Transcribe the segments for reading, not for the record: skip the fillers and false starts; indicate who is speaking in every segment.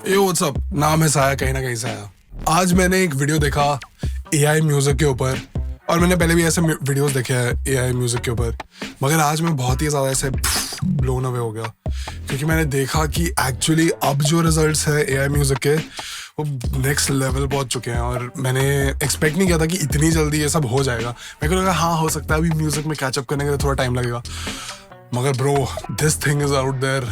Speaker 1: ये व्हाट्सअप नाम है साया, कहीं ना कहीं साया। आज मैंने एक वीडियो देखा एआई म्यूजिक के ऊपर, और मैंने पहले भी ऐसे वीडियोस देखे हैं एआई म्यूजिक के ऊपर, मगर आज मैं बहुत ही ज़्यादा ऐसे ब्लोन अवे हो गया, क्योंकि मैंने देखा कि एक्चुअली अब जो रिजल्ट्स है एआई म्यूजिक के वो नेक्स्ट लेवल पहुंच चुके हैं। और मैंने एक्सपेक्ट नहीं किया था कि इतनी जल्दी ये सब हो जाएगा। मेरे को लगा हाँ हो सकता है अभी म्यूजिक में कैचअप करने के लिए थोड़ा टाइम लगेगा, मगर bro this thing is out there.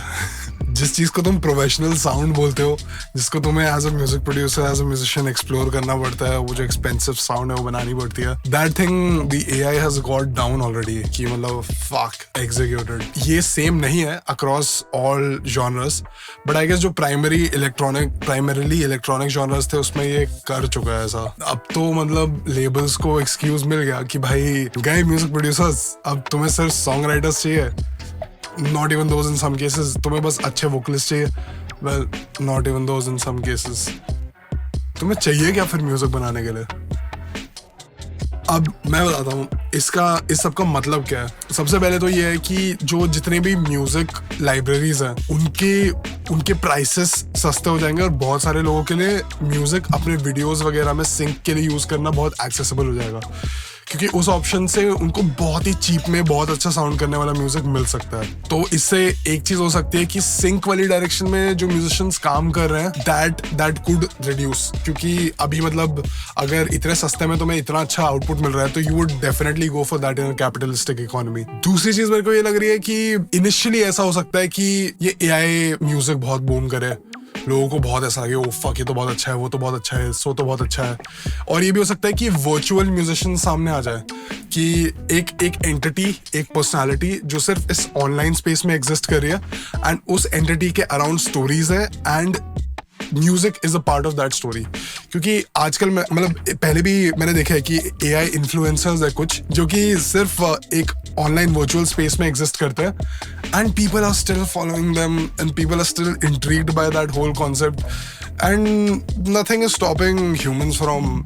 Speaker 1: जिस चीज़ को तुम प्रोफेशनल साउंड बोलते हो, जिसको तुम्हें as a music producer, as a musician explore करना पड़ता है, वो जो एक्सपेंसिव साउंड है वो बनानी पड़ती है, that thing the AI has got down already. कि मतलब फक एग्जीक्यूटेड। ये सेम नहीं है across all genres, but I guess जो प्राइमरली इलेक्ट्रॉनिक जॉनर्स थे उसमें ये कर चुका है ऐसा। अब तो मतलब लेबल्स को एक्सक्यूज मिल गया कि भाई गए म्यूजिक प्रोड्यूसर्स, अब तुम्हें सिर्फ सॉन्ग राइटर्स चाहिए, not even those in some cases, तुम्हें बस अच्छे वोकलिस्ट चाहिए, well not even those in some cases, तुम्हें चाहिए क्या फिर म्यूजिक बनाने के लिए? अब मैं बताता हूँ इस सब का मतलब क्या है। सबसे पहले तो ये है कि जो जितने भी म्यूजिक लाइब्रेरीज हैं उनके प्राइसेस सस्ते हो जाएंगे, और बहुत सारे लोगों के लिए म्यूजिक अपने वीडियोस वगैरह में सिंक के लिए यूज करना बहुत एक्सेसिबल हो जाएगा, क्योंकि उस ऑप्शन से उनको बहुत ही चीप में बहुत अच्छा साउंड करने वाला म्यूजिक मिल सकता है। तो इससे एक चीज हो सकती है कि सिंक वाली डायरेक्शन में जो म्यूजिशियंस काम कर रहे हैं दैट कुड रिड्यूस, क्योंकि अभी मतलब अगर इतने सस्ते में तुम्हें इतना अच्छा आउटपुट मिल रहा है तो you would definitely go for that in a capitalistic economy. दूसरी चीज मेरे को ये लग रही है कि इनिशियली ऐसा हो सकता है कि ये एआई म्यूजिक बहुत बूम करे, लोगों को बहुत ऐसा लगे ओ फक ये तो बहुत अच्छा है, वो तो बहुत अच्छा है, सो तो बहुत अच्छा है। और ये भी हो सकता है कि वर्चुअल म्यूजिशियन सामने आ जाए, कि एक एंटिटी, एक पर्सनालिटी जो सिर्फ इस ऑनलाइन स्पेस में एग्जिस्ट कर रही है, एंड उस एंटिटी के अराउंड स्टोरीज है, and music is a part of that story. क्योंकि आजकल मतलब पहले भी मैंने देखा है कि एआई इन्फ्लुएंसर्स है कुछ जो कि सिर्फ एक ऑनलाइन वर्चुअल स्पेस में एग्जिस्ट करते हैं, and people are still following them, and people are still intrigued by that whole concept, and nothing is stopping humans from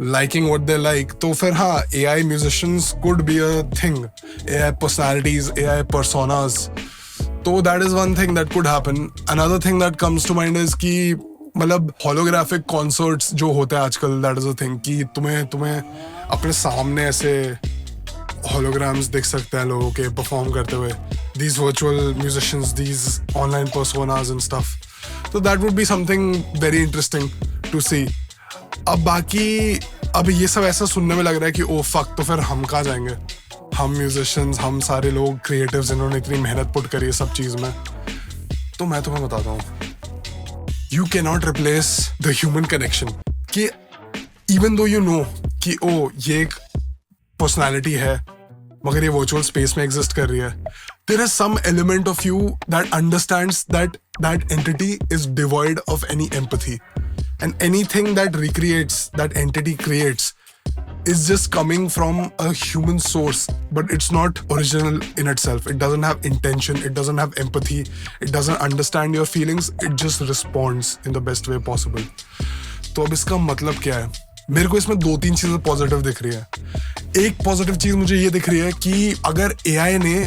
Speaker 1: liking what they like. तो फिर हाँ AI musicians could be a thing, AI personalities, AI personas. तो that is one thing that could happen. Another thing that comes to mind is कि मतलब holographic concerts जो होते हैं आजकल, that is a thing कि तुम्हें अपने सामने ऐसे holograms दिख सकते हैं लोगों के perform करते हुए, these virtual musicians, these online personas and stuff. So that would be something very interesting to see. अब ये सब ऐसा सुनने में लग रहा है कि ओ फक, तो फिर हम कहाँ जाएंगे, हम म्यूजिशियंस, हम सारे लोग क्रिएटिव्स जिन्होंने इतनी मेहनत पुट करी है सब चीज में। तो मैं तुम्हें बताता हूँ, you can not replace the human connection. कि इवन दो यू नो कि ओ ये एक पर्सनालिटी है मगर ये वर्चुअल स्पेस में एग्जिस्ट कर रही है, there is some element of you that understands that entity is devoid of any empathy, and anything that recreates, that entity creates, is just coming from a human source, but it's not original in itself. It doesn't have intention, it doesn't have empathy, it doesn't understand your feelings, it just responds in the best way possible. तो अब इसका मतलब क्या है? मेरे को इसमें 2-3 चीजें पॉजिटिव दिख रही है। एक पॉजिटिव चीज मुझे ये दिख रही है कि अगर AI ने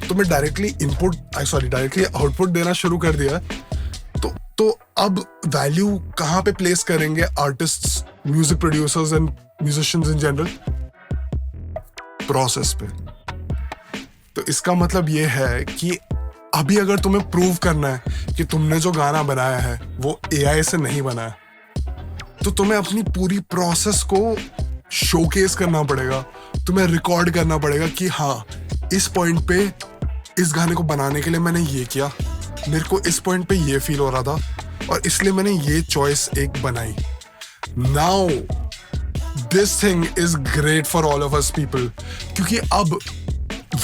Speaker 1: तुम्हें डायरेक्टली आउटपुट देना शुरू कर दिया तो अब वैल्यू कहाँ पे प्लेस करेंगे artists, music producers and musicians in general? Process पे। तो इसका मतलब ये है कि अभी अगर तुम्हें प्रूव करना है कि तुमने जो गाना बनाया है वो एआई से नहीं बना है, तो तुम्हें अपनी पूरी प्रोसेस को शोकेस करना पड़ेगा, तुम्हें रिकॉर्ड करना पड़ेगा कि हाँ इस पॉइंट पे इस गाने को बनाने के लिए मैंने ये किया, मेरे को इस पॉइंट पे ये फील हो रहा था और इसलिए मैंने ये चॉइस एक बनाई। Now this thing is great for all of us people, क्योंकि अब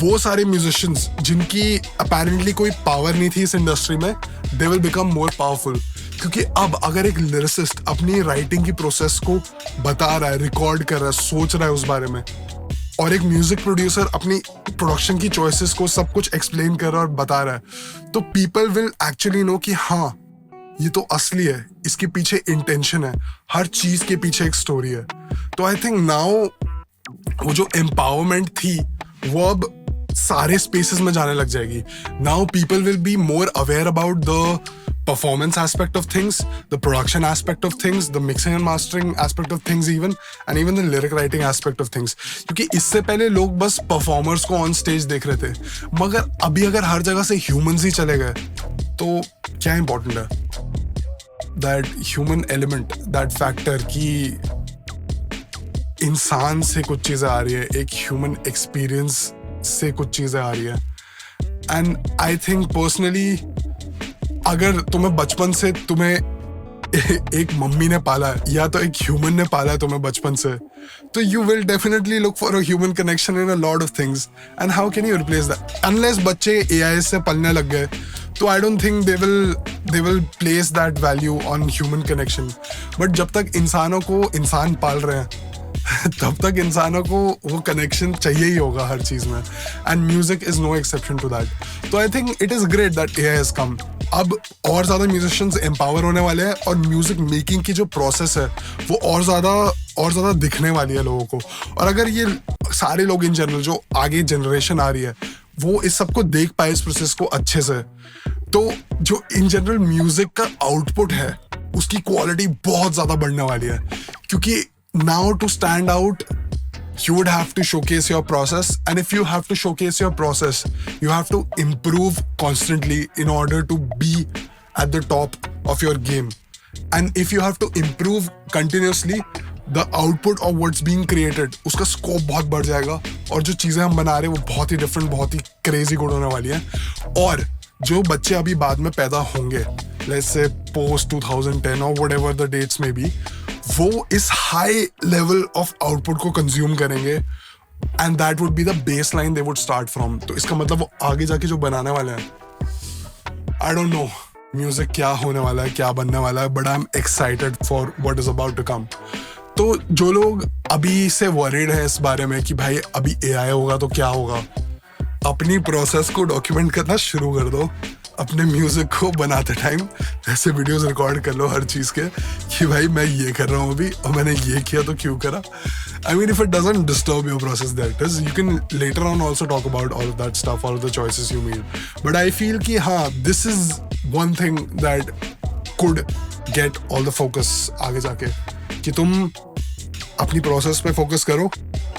Speaker 1: वो सारे म्यूजिशियंस जिनकी अपेरेंटली कोई पावर नहीं थी इस इंडस्ट्री में, they will become more powerful. क्योंकि अब अगर एक लिरिसिस्ट अपनी राइटिंग की प्रोसेस को बता रहा है, रिकॉर्ड कर रहा है, सोच रहा है उस बारे में, और एक म्यूजिक प्रोड्यूसर अपनी प्रोडक्शन की चॉइसेस को सब कुछ एक्सप्लेन कर रहा है और बता रहा है, तो पीपल विल एक्चुअली नो कि हाँ ये तो असली है, इसके पीछे इंटेंशन है, हर चीज के पीछे एक स्टोरी है। तो आई थिंक नाउ वो जो एम्पावरमेंट थी वो अब सारे स्पेसेस में जाने लग जाएगी। Now people will be more aware about the performance aspect of things, the production aspect of things, the mixing and mastering aspect of things even, and even the lyric writing aspect of things. क्योंकि इससे पहले लोग बस performers को on stage देख रहे थे, मगर अभी अगर हर जगह से humans ही चले गए तो क्या important है? That human element, that factor कि इंसान से कुछ चीज़ें आ रही है, एक ह्यूमन एक्सपीरियंस से कुछ चीज़ें आ रही है. एंड आई थिंक पर्सनली अगर तुम्हें बचपन से तुम्हें एक मम्मी ने पाला है या तो एक ह्यूमन ने पाला है तुम्हें बचपन से, तो you will definitely look for a human connection in a lot of things. And how can you replace that? Unless बच्चे एआई से पलने लग गए तो I don't think they will place that value on human connection. But जब तक इंसानों को इंसान पाल रहे हैं तब तक इंसानों को वो कनेक्शन चाहिए ही होगा हर चीज में. And music is no exception to that. तो I think it is great that AI has come. अब और ज्यादा म्यूजिशियंस एम्पावर होने वाले हैं और म्यूजिक मेकिंग की जो प्रोसेस है वो और ज्यादा दिखने वाली है लोगों को. और अगर ये सारे लोग इन जनरल जो आगे जनरेशन आ रही है वो इस सबको देख पाए इस प्रोसेस को अच्छे से, तो जो इन जनरल म्यूजिक का आउटपुट है उसकी क्वालिटी बहुत ज्यादा बढ़ने वाली है. क्योंकि now to stand out you would have to showcase your process, and if you have to showcase your process you have to improve constantly in order to be at the top of your game. And if you have to improve continuously, the output of what's being created उसका scope बहुत बढ़ जाएगा और जो चीज़ें हम बना रहे हैं वो बहुत ही different, बहुत ही crazy good होने वाली हैं. और जो बच्चे अभी बाद में पैदा होंगे, let's say post 2010 or whatever the dates may be, वो इस हाई लेवल ऑफ आउटपुट को कंज्यूम करेंगे and that would be the base line they would start from. तो इसका मतलब वो आगे जाके जो बनाने वाले हैं, आई डोंट नो म्यूजिक क्या होने वाला है, क्या बनने वाला है, but I am excited for what is about to come. तो जो लोग अभी से वरीड है इस बारे में कि भाई अभी एआई होगा तो क्या होगा, अपनी प्रोसेस को डॉक्यूमेंट करना शुरू कर दो. अपने म्यूजिक को बनाते टाइम ऐसे वीडियोस रिकॉर्ड कर लो हर चीज़ के कि भाई मैं ये कर रहा हूँ अभी और मैंने ये किया तो क्यों करा. I mean if it doesn't disturb your process that is, you can later on also talk about all of that stuff, all of the choices you made. But I feel कि हाँ, this is one thing that could get all the focus आगे जाके, कि तुम अपनी process पे focus करो.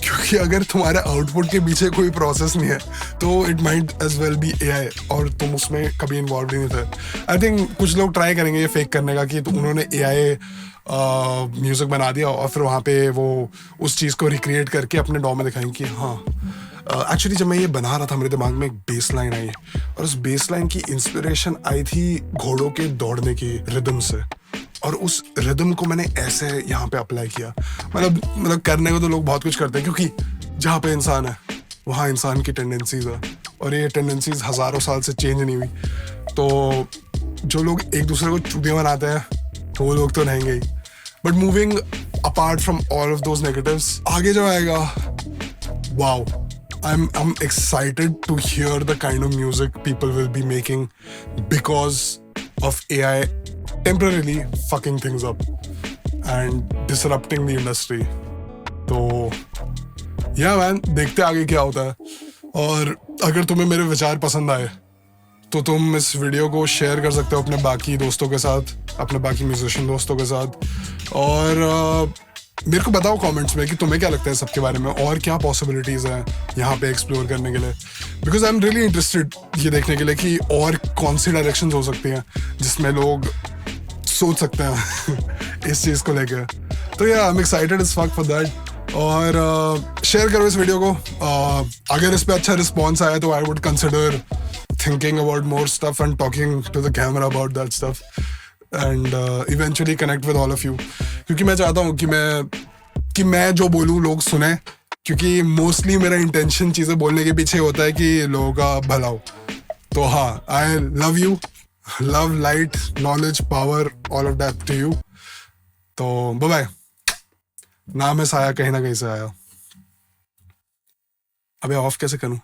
Speaker 1: क्योंकि अगर तुम्हारे आउटपुट के पीछे कोई प्रोसेस नहीं है तो it might as well be AI और तुम उसमें कभी इन्वॉल्व नहीं थे. आई थिंक कुछ लोग ट्राई करेंगे ये फेक करने का कि तो उन्होंने एआई म्यूजिक बना दिया और फिर वहाँ पे वो उस चीज़ को रिक्रिएट करके अपने डॉ में दिखाएंगे कि हाँ एक्चुअली जब मैं ये बना रहा था मेरे दिमाग में एक बेस लाइन आई और उस बेस लाइन की इंस्पिरेशन आई थी घोड़ों के दौड़ने की रिदम से, और उस रिदम को मैंने ऐसे यहाँ पे अप्लाई किया. मतलब करने को तो लोग बहुत कुछ करते हैं क्योंकि जहाँ पे इंसान है वहाँ इंसान की टेंडेंसीज है और ये टेंडेंसीज हज़ारों साल से चेंज नहीं हुई. तो जो लोग एक दूसरे को चूतियाँ बनाते हैं तो वो लोग तो रहेंगे ही. But moving apart from all of those negatives, आगे जो आएगा, wow, I'm excited to hear the kind of music people will be making because of AI temporarily fucking things up and disrupting the industry. तो yeah man, देखते आगे क्या होता है. और अगर तुम्हें मेरे विचार पसंद आए तो तुम इस वीडियो को शेयर कर सकते हो अपने बाकी दोस्तों के साथ, अपने बाकी म्यूजिशियन दोस्तों के साथ. और मेरे को बताओ कमेंट्स में कि तुम्हें क्या लगता है सबके बारे में और क्या पॉसिबिलिटीज़ हैं यहाँ पे एक्सप्लोर करने के लिए. Because I am really interested ये देखने के लिए कि और कौन सी डायरेक्शन हो सकती हैं जिसमें लोग सोच सकते हैं इस चीज़ को लेकर. तो या आई am excited is fuck for that. और शेयर करो इस वीडियो को. अगर इस पर अच्छा रिस्पॉन्स आया तो I would consider thinking about more stuff and talking to the camera about that stuff and eventually connect with all of you. क्योंकि मैं चाहता हूँ कि मैं जो बोलूँ लोग सुने, क्योंकि मोस्टली मेरा इंटेंशन चीज़ें बोलने के पीछे होता है कि लोगों का भला हो. तो हाँ, I love you, love, light, knowledge, power, all of that to you. तो बाय बाय. नाम है साया, कहीं ना कहीं से आया. अबे ऑफ कैसे करूँ?